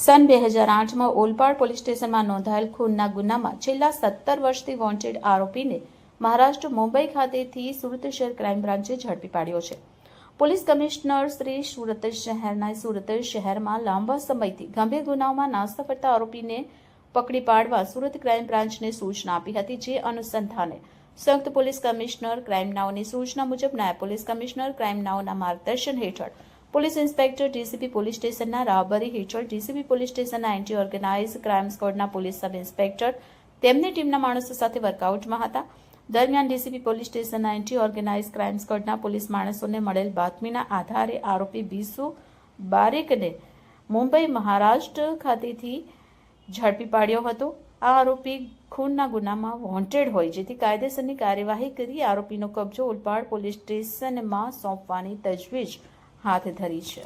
સન 2008માં Olpad police સ્ટેશનમાં નોંધાયેલ ખૂનના ગુનામાં છેલ્લા 17 વર્ષથી વોન્ટેડ આરોપીને મહારાષ્ટ્ર મુંબઈ ખાતેથી સુરત શહેર ક્રાઇમ બ્રાન્ચે ઝડપી પાડ્યો છે. પોલીસ કમિશનર શ્રી સુરત શહેરમાં લાંબા સમયથી ગંભીર ગુનાઓમાં નાસ્તા ફરતા આરોપીને પકડી પાડવા સુરત ક્રાઇમ બ્રાન્ચને સૂચના આપી હતી. જે અનુસંધાને સંયુક્ત પોલીસ કમિશનર ક્રાઇમ નાઓની સૂચના મુજબ નાયબ પોલીસ કમિશનર ક્રાઇમ નાઓના માર્ગદર્શન હેઠળ પોલીસ ઇન્સ્પેક્ટર ડીસીપી પોલીસ સ્ટેશનના રાહબરી હેઠળ ડીસીપી પોલીસ સ્ટેશનના એન્ટી ઓર્ગેનાઇઝ ક્રાઇમ સ્ક્વોડના પોલીસ સબ ઇન્સ્પેક્ટર તેમની ટીમના માણસો સાથે વર્કઆઉટમાં હતા. દરમિયાન ડીસીપી પોલીસ સ્ટેશનના એન્ટી ઓર્ગેનાઇઝ ક્રાઇમ સ્ક્વોડના પોલીસ માણસોને મળેલ બાતમીના આધારે આરોપી બીસુ બારીકને મુંબઈ મહારાષ્ટ્ર ખાતેથી ઝડપી પાડ્યો હતો. આ આરોપી ખૂનના ગુનામાં વોન્ટેડ હોય, જેથી કાયદેસરની કાર્યવાહી કરી આરોપીનો કબજો ઓલપાડ પોલીસ સ્ટેશનમાં સોંપવાની તજવીજ હાથ ધરી છે.